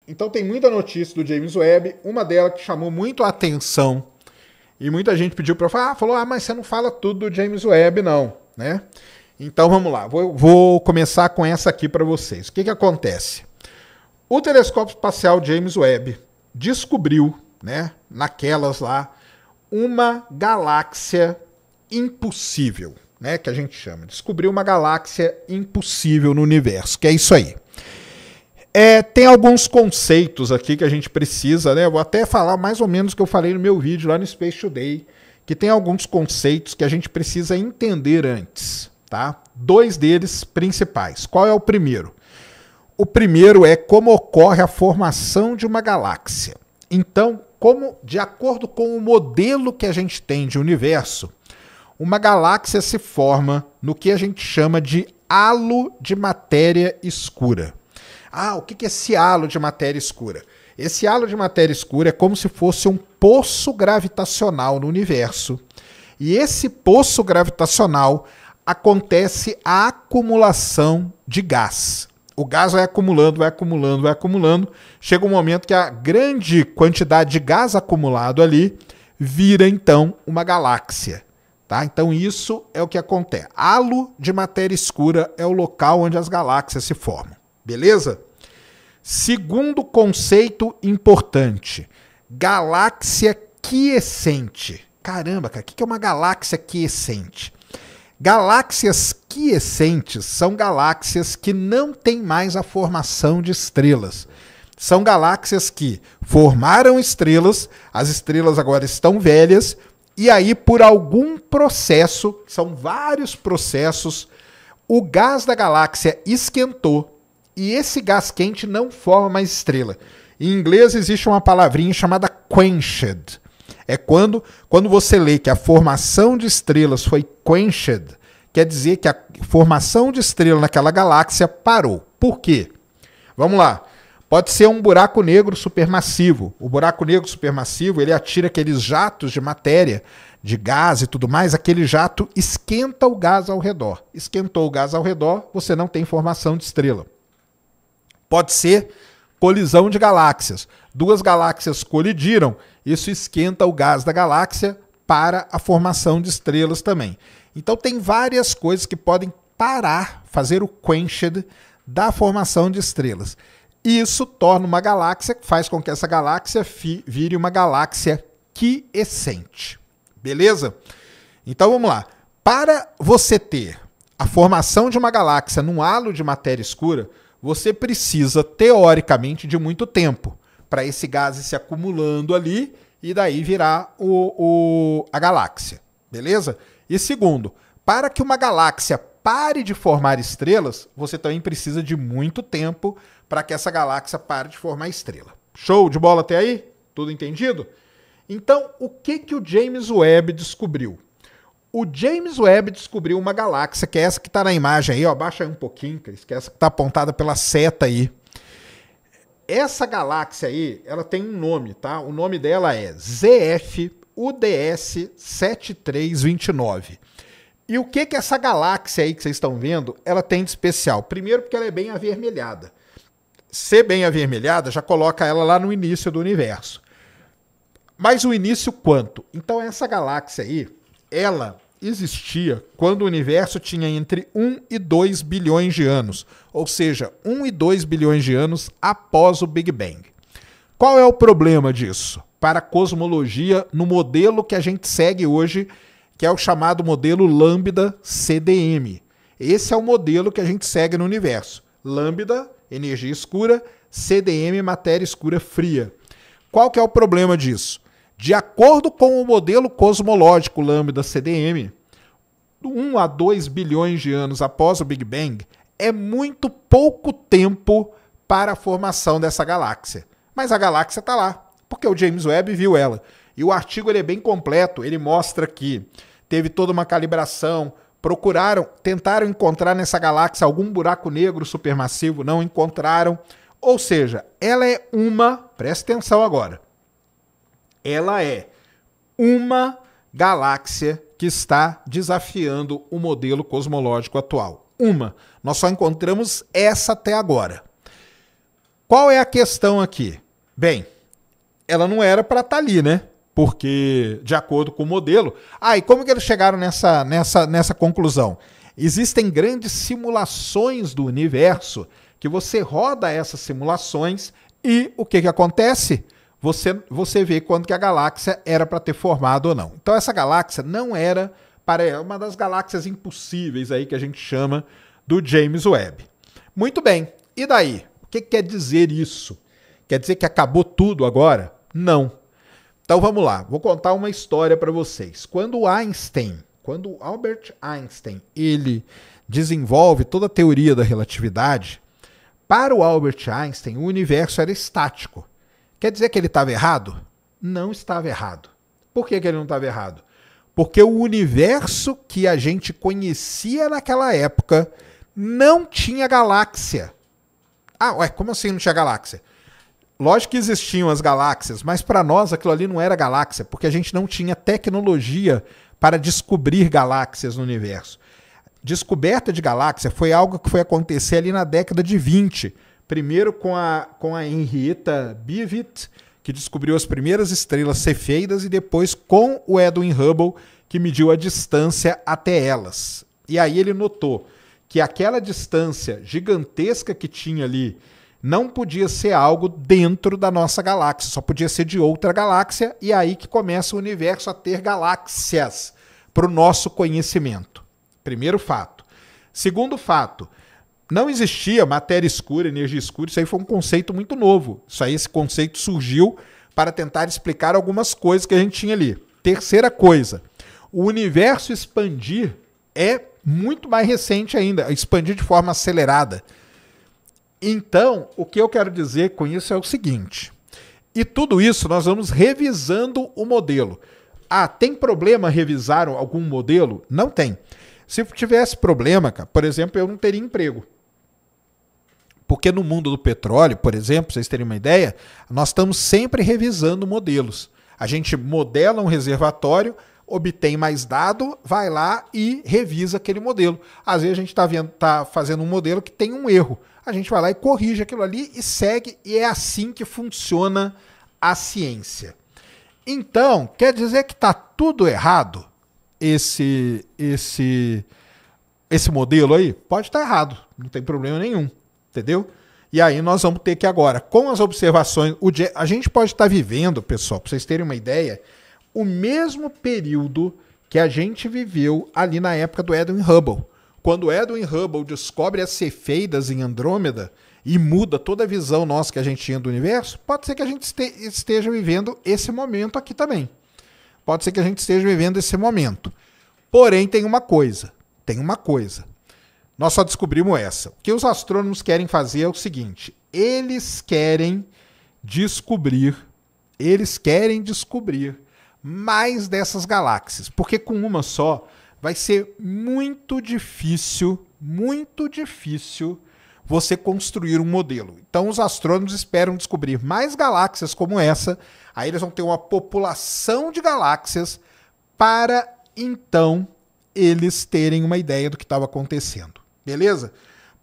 Então tem muita notícia do James Webb, uma delas que chamou muito a atenção e muita gente pediu para eu falar, mas você não fala tudo do James Webb não, né? Então vamos lá, vou começar com essa aqui para vocês. O que acontece? O telescópio espacial James Webb descobriu, né, naquelas lá, uma galáxia impossível, né, que a gente chama. Descobriu uma galáxia impossível no universo, que é isso aí. Tem alguns conceitos aqui que a gente precisa, né? Eu vou até falar mais ou menos o que eu falei no meu vídeo lá no Space Today, que tem alguns conceitos que a gente precisa entender antes, tá? 2 deles principais. Qual é o primeiro? O primeiro é como ocorre a formação de uma galáxia. Então, de acordo com o modelo que a gente tem de universo, uma galáxia se forma no que a gente chama de halo de matéria escura. O que é esse halo de matéria escura? Esse halo de matéria escura é como se fosse um poço gravitacional no universo. E esse poço gravitacional acontece a acumulação de gás. O gás vai acumulando, vai acumulando, vai acumulando. Chega um momento que a grande quantidade de gás acumulado ali vira, então, uma galáxia. Tá? Então isso é o que acontece. Halo de matéria escura é o local onde as galáxias se formam. Beleza? Segundo conceito importante, galáxia quiescente. Caramba, cara, o que é uma galáxia quiescente? Galáxias quiescentes são galáxias que não têm mais a formação de estrelas. São galáxias que formaram estrelas, as estrelas agora estão velhas, e aí por algum processo, são vários processos, o gás da galáxia esquentou, e esse gás quente não forma mais estrela. Em inglês existe uma palavrinha chamada quenched. É quando você lê que a formação de estrelas foi quenched, quer dizer que a formação de estrela naquela galáxia parou. Por quê? Vamos lá. Pode ser um buraco negro supermassivo. O buraco negro supermassivo, ele atira aqueles jatos de matéria, de gás e tudo mais, aquele jato esquenta o gás ao redor. Esquentou o gás ao redor, você não tem formação de estrela. Pode ser colisão de galáxias. 2 galáxias colidiram, isso esquenta o gás da galáxia para a formação de estrelas também. Então tem várias coisas que podem parar, fazer o quenched da formação de estrelas. Isso torna uma galáxia, faz com que essa galáxia vire uma galáxia quiescente. Beleza? Então vamos lá. Para você ter a formação de uma galáxia num halo de matéria escura, você precisa, teoricamente, de muito tempo para esse gás ir se acumulando ali e daí virar a galáxia. Beleza? E segundo, para que uma galáxia pare de formar estrelas, você também precisa de muito tempo para que essa galáxia pare de formar estrela. Show de bola até aí? Tudo entendido? Então, o que o James Webb descobriu? O James Webb descobriu uma galáxia, que é essa que está na imagem aí, ó, abaixa aí um pouquinho, Cris, que é essa que está apontada pela seta aí. Essa galáxia aí, ela tem um nome, tá? O nome dela é ZF UDS 7329. E o que essa galáxia aí que vocês estão vendo, ela tem de especial? Primeiro porque ela é bem avermelhada. Ser bem avermelhada já coloca ela lá no início do universo. Mas o início quanto? Então essa galáxia aí, ela existia quando o universo tinha entre 1 e 2 bilhões de anos, ou seja, 1 e 2 bilhões de anos após o Big Bang. Qual é o problema disso? Para a cosmologia, no modelo que a gente segue hoje, que é o chamado modelo Lambda-CDM. Esse é o modelo que a gente segue no universo. Lambda, energia escura, CDM, matéria escura fria. Qual que é o problema disso? De acordo com o modelo cosmológico Lambda-CDM, 1 a 2 bilhões de anos após o Big Bang, é muito pouco tempo para a formação dessa galáxia. Mas a galáxia está lá, porque o James Webb viu ela. E o artigo ele é bem completo, ele mostra que teve toda uma calibração, tentaram encontrar nessa galáxia algum buraco negro supermassivo, não encontraram. Ou seja, ela é presta atenção agora, ela é uma galáxia que está desafiando o modelo cosmológico atual. Nós só encontramos essa até agora. Qual é a questão aqui? Bem, ela não era para estar ali, né? Porque, de acordo com o modelo... e como que eles chegaram nessa conclusão? Existem grandes simulações do universo que você roda essas simulações e o que acontece? Você vê quando que a galáxia era para ter formado ou não. Então essa galáxia não era para uma das galáxias impossíveis aí que a gente chama do James Webb. Muito bem, e daí? O que quer dizer isso? Quer dizer que acabou tudo agora? Não. Então vamos lá, vou contar uma história para vocês. Quando Albert Einstein, ele desenvolve toda a teoria da relatividade, para o Albert Einstein o universo era estático. Quer dizer que ele estava errado? Não estava errado. Por que ele não estava errado? Porque o universo que a gente conhecia naquela época não tinha galáxia. Como assim não tinha galáxia? Lógico que existiam as galáxias, mas para nós aquilo ali não era galáxia, porque a gente não tinha tecnologia para descobrir galáxias no universo. Descoberta de galáxia foi algo que foi acontecer ali na década de 20. Primeiro com a Henrietta Beavitt, que descobriu as primeiras estrelas cefeidas, e depois com o Edwin Hubble, que mediu a distância até elas. E aí ele notou que aquela distância gigantesca que tinha ali não podia ser algo dentro da nossa galáxia, só podia ser de outra galáxia, e aí que começa o universo a ter galáxias para o nosso conhecimento. Primeiro fato. Segundo fato, não existia matéria escura, energia escura, isso aí foi um conceito muito novo. Esse conceito surgiu para tentar explicar algumas coisas que a gente tinha ali. Terceira coisa, o universo expandir é muito mais recente ainda, expandir de forma acelerada. Então, o que eu quero dizer com isso é o seguinte, e tudo isso nós vamos revisando o modelo. Tem problema revisar algum modelo? Não tem. Se tivesse problema, cara, por exemplo, eu não teria emprego. Porque no mundo do petróleo, por exemplo, pra vocês terem uma ideia, nós estamos sempre revisando modelos. A gente modela um reservatório, obtém mais dado, vai lá e revisa aquele modelo. Às vezes a gente está fazendo um modelo que tem um erro. A gente vai lá e corrige aquilo ali e segue, e é assim que funciona a ciência. Então, quer dizer que está tudo errado esse modelo aí? Pode estar errado, não tem problema nenhum, entendeu? E aí nós vamos ter que agora, com as observações, a gente pode estar vivendo, pessoal, para vocês terem uma ideia, o mesmo período que a gente viveu ali na época do Edwin Hubble. Quando Edwin Hubble descobre as cefeidas em Andrômeda e muda toda a visão nossa que a gente tinha do universo, pode ser que a gente esteja vivendo esse momento aqui também. Pode ser que a gente esteja vivendo esse momento. Porém, tem uma coisa. Nós só descobrimos essa. O que os astrônomos querem fazer é o seguinte. Eles querem descobrir mais dessas galáxias. Porque com uma só vai ser muito difícil você construir um modelo. Então os astrônomos esperam descobrir mais galáxias como essa, aí eles vão ter uma população de galáxias para então eles terem uma ideia do que estava acontecendo. Beleza?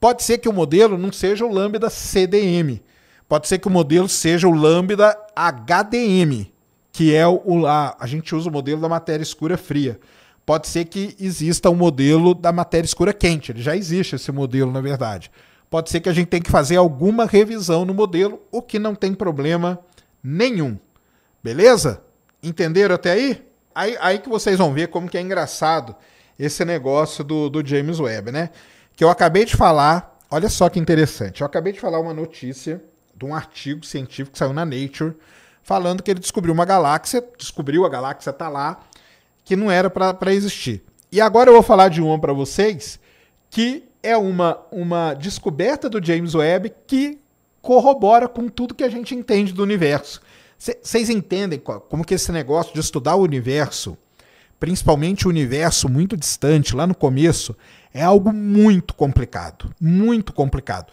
Pode ser que o modelo não seja o lambda CDM, pode ser que o modelo seja o lambda HDM, que é a gente usa o modelo da matéria escura fria. Pode ser que exista um modelo da matéria escura quente, ele já existe esse modelo na verdade. Pode ser que a gente tenha que fazer alguma revisão no modelo, o que não tem problema nenhum. Beleza? Entenderam até aí? Aí que vocês vão ver como que é engraçado esse negócio do James Webb, né? Que eu acabei de falar, olha só que interessante, eu acabei de falar uma notícia de um artigo científico que saiu na Nature, falando que ele descobriu a galáxia tá lá, que não era para existir. E agora eu vou falar de uma para vocês, que é uma descoberta do James Webb que corrobora com tudo que a gente entende do universo. Vocês entendem como que esse negócio de estudar o universo, principalmente o universo muito distante, lá no começo, é algo muito complicado. Muito complicado.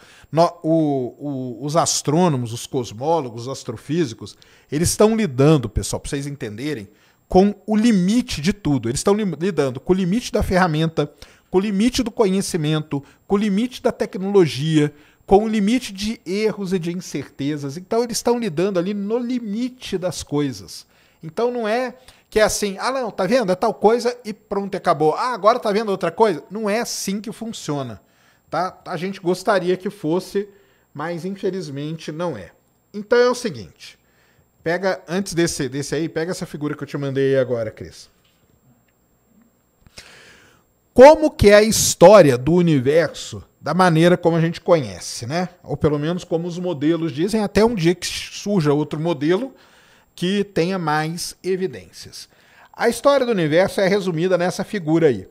Os astrônomos, os cosmólogos, os astrofísicos, eles estão lidando, pessoal, para vocês entenderem, com o limite de tudo. Eles estão lidando com o limite da ferramenta, com o limite do conhecimento, com o limite da tecnologia, com o limite de erros e de incertezas. Então eles estão lidando ali no limite das coisas. Então não é que é assim, ah não, tá vendo? É tal coisa e pronto, acabou. Ah, agora tá vendo outra coisa? Não é assim que funciona. Tá? A gente gostaria que fosse, mas infelizmente não é. Então é o seguinte, pega, antes desse aí, pega essa figura que eu te mandei aí agora, Cris. Como que é a história do universo da maneira como a gente conhece, né? Ou pelo menos como os modelos dizem, até um dia que surja outro modelo que tenha mais evidências. A história do universo é resumida nessa figura aí.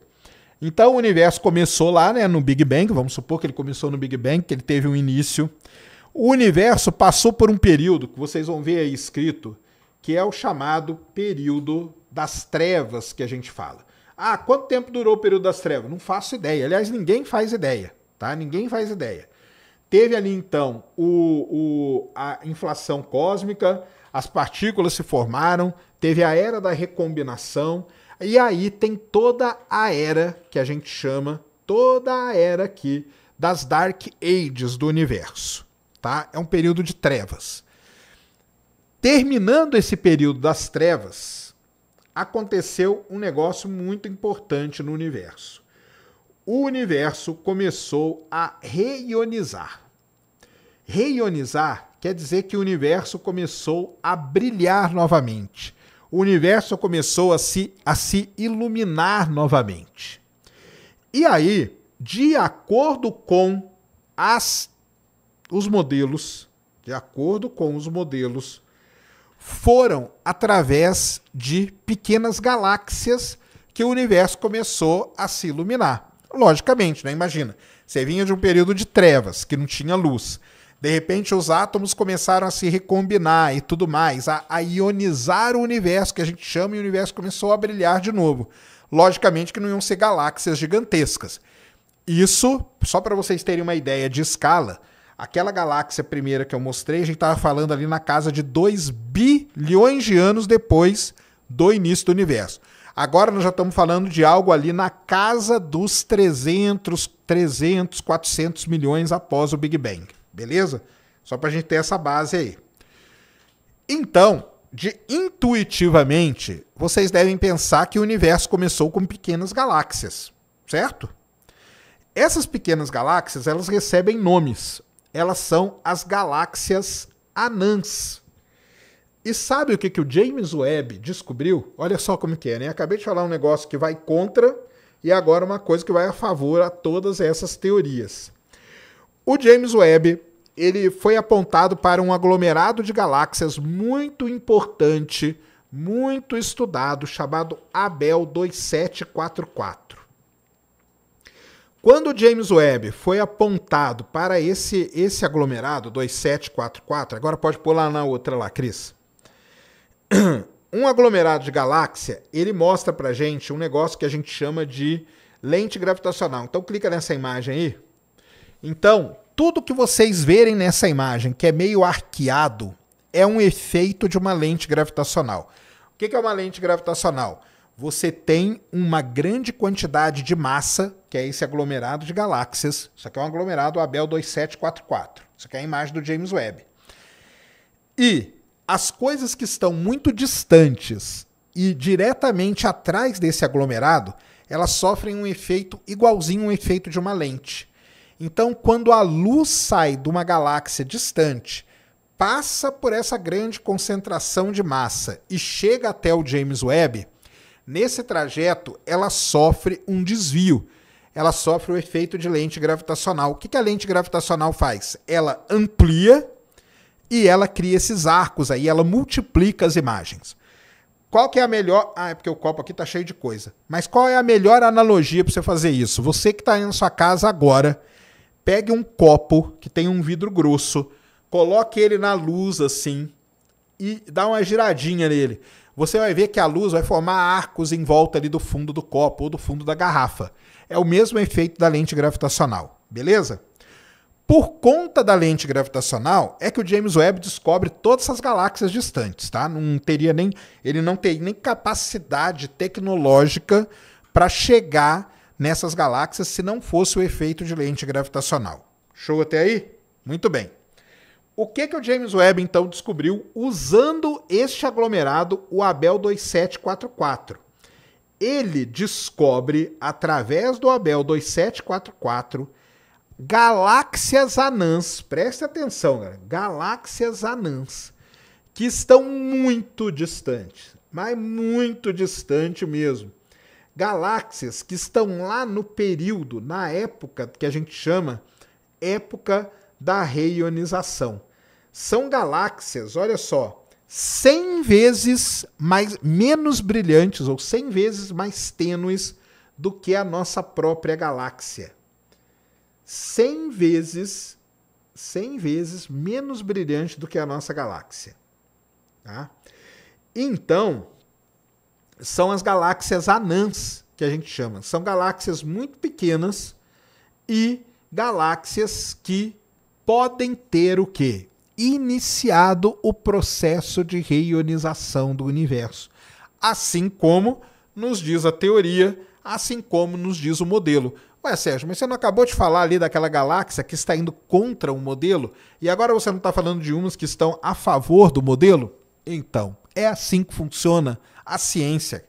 Então o universo começou lá, né, no Big Bang, vamos supor que ele começou no Big Bang, que ele teve um início. O universo passou por um período, que vocês vão ver aí escrito, que é o chamado período das trevas que a gente fala. Ah, quanto tempo durou o período das trevas? Não faço ideia. Aliás, ninguém faz ideia, tá? Ninguém faz ideia. Teve ali, então, a inflação cósmica, as partículas se formaram, teve a era da recombinação, e aí tem toda a era que a gente chama, toda a era aqui das Dark Ages do universo, tá? É um período de trevas. Terminando esse período das trevas, aconteceu um negócio muito importante no universo. O universo começou a reionizar. Reionizar quer dizer que o universo começou a brilhar novamente. O universo começou a se iluminar novamente. E aí, de acordo com os modelos, foram através de pequenas galáxias que o universo começou a se iluminar. Logicamente, né? Imagina, você vinha de um período de trevas, que não tinha luz. De repente, os átomos começaram a se recombinar e tudo mais, a ionizar o universo, que a gente chama, e o universo começou a brilhar de novo. Logicamente que não iam ser galáxias gigantescas. Isso, só para vocês terem uma ideia de escala, aquela galáxia primeira que eu mostrei, a gente estava falando ali na casa de 2 bilhões de anos depois do início do universo. Agora nós já estamos falando de algo ali na casa dos 300, 400 milhões após o Big Bang. Beleza? Só para a gente ter essa base aí. Então, intuitivamente, vocês devem pensar que o universo começou com pequenas galáxias, certo? Essas pequenas galáxias, elas recebem nomes. Elas são as galáxias anãs. E sabe o que o James Webb descobriu? Olha só como que é, né? Acabei de falar um negócio que vai contra e agora uma coisa que vai a favor a todas essas teorias. O James Webb, ele foi apontado para um aglomerado de galáxias muito importante, muito estudado, chamado Abell 2744. Quando o James Webb foi apontado para esse aglomerado 2744, agora pode pôr lá na outra lá, Cris. Um aglomerado de galáxia, ele mostra pra gente um negócio que a gente chama de lente gravitacional. Então clica nessa imagem aí. Então, tudo que vocês verem nessa imagem, que é meio arqueado, é um efeito de uma lente gravitacional. O que é uma lente gravitacional? Você tem uma grande quantidade de massa, que é esse aglomerado de galáxias. Isso aqui é um aglomerado Abell 2744. Isso aqui é a imagem do James Webb. E as coisas que estão muito distantes e diretamente atrás desse aglomerado, elas sofrem um efeito igualzinho um efeito de uma lente. Então, quando a luz sai de uma galáxia distante, passa por essa grande concentração de massa e chega até o James Webb, nesse trajeto, ela sofre um desvio. Ela sofre o efeito de lente gravitacional. O que a lente gravitacional faz? Ela amplia e ela cria esses arcos aí, ela multiplica as imagens. Qual que é a melhor... Ah, é porque o copo aqui tá cheio de coisa. Mas qual é a melhor analogia para você fazer isso? Você que está aí na sua casa agora, pegue um copo que tem um vidro grosso, coloque ele na luz assim e dá uma giradinha nele. Você vai ver que a luz vai formar arcos em volta ali do fundo do copo ou do fundo da garrafa. É o mesmo efeito da lente gravitacional, beleza? Por conta da lente gravitacional é que o James Webb descobre todas essas galáxias distantes, tá? Ele não teria nem capacidade tecnológica para chegar nessas galáxias se não fosse o efeito de lente gravitacional. Show até aí? Muito bem. O que o James Webb, então, descobriu usando este aglomerado, o Abell 2744? Ele descobre, através do Abell 2744, galáxias anãs, preste atenção, galera, galáxias anãs, que estão muito distantes, mas muito distante mesmo. Galáxias que estão lá no período, na época que a gente chama época da reionização. São galáxias, olha só, 100 vezes menos brilhantes ou 100 vezes mais tênues do que a nossa própria galáxia. 100 vezes menos brilhante do que a nossa galáxia. Tá? Então, são as galáxias anãs, que a gente chama. São galáxias muito pequenas e galáxias que podem ter o quê? Iniciado o processo de reionização do universo. Assim como nos diz a teoria, assim como nos diz o modelo. Ué, Sérgio, mas você não acabou de falar ali daquela galáxia que está indo contra o modelo? E agora você não está falando de umas que estão a favor do modelo? Então, é assim que funciona a ciência.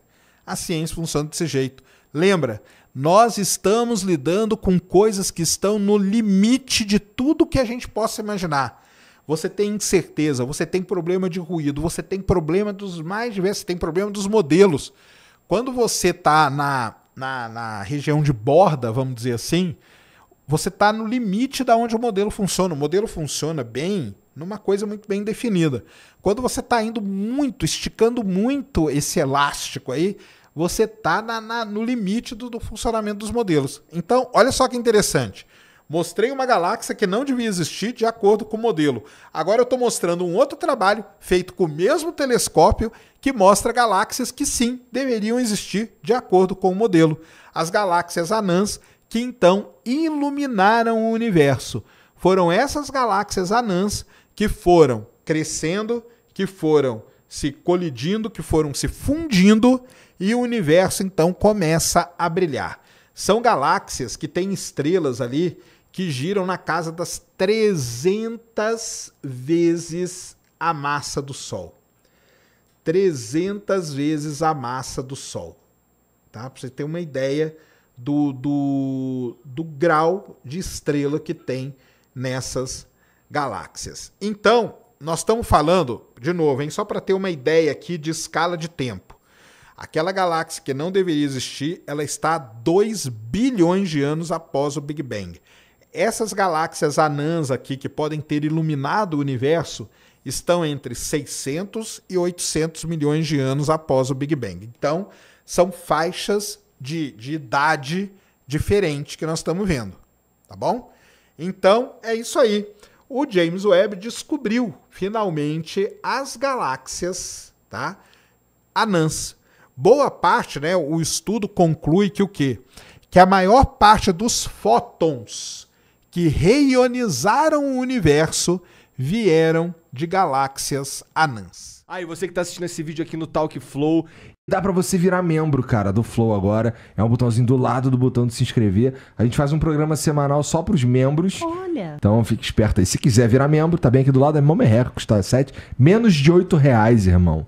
A ciência funciona desse jeito. Lembra, nós estamos lidando com coisas que estão no limite de tudo que a gente possa imaginar. Você tem incerteza, você tem problema de ruído, você tem problema dos mais diversos, você tem problema dos modelos. Quando você está na região de borda, vamos dizer assim, você está no limite da onde o modelo funciona. O modelo funciona bem numa coisa muito bem definida. Quando você está indo muito, esticando muito esse elástico aí, você está no limite do funcionamento dos modelos. Então, olha só que interessante. Mostrei uma galáxia que não devia existir de acordo com o modelo. Agora eu estou mostrando um outro trabalho feito com o mesmo telescópio que mostra galáxias que sim, deveriam existir de acordo com o modelo. As galáxias anãs que então iluminaram o universo. Foram essas galáxias anãs que foram crescendo, que foram se colidindo, que foram se fundindo e o universo então começa a brilhar. São galáxias que têm estrelas ali que giram na casa das 300 vezes a massa do Sol. 300 vezes a massa do Sol. Tá? Para você ter uma ideia do grau de estrela que tem nessas galáxias. Então, nós estamos falando, de novo, hein, só para ter uma ideia aqui de escala de tempo. Aquela galáxia que não deveria existir, ela está a 2 bilhões de anos após o Big Bang. Essas galáxias anãs aqui, que podem ter iluminado o universo, estão entre 600 e 800 milhões de anos após o Big Bang. Então, são faixas de idade diferente que nós estamos vendo. Tá bom? Então, é isso aí. O James Webb descobriu, finalmente, as galáxias, tá? Anãs. Boa parte, né, o estudo conclui que o quê? Que a maior parte dos fótons que reionizaram o universo vieram de galáxias anãs. Ah, e você que tá assistindo esse vídeo aqui no Talk Flow, dá pra você virar membro, cara, do Flow agora. É um botãozinho do lado do botão de se inscrever. A gente faz um programa semanal só pros membros. Olha! Então fique esperto aí. Se quiser virar membro, tá bem aqui do lado, é mó merreca, custa menos de R$8, irmão.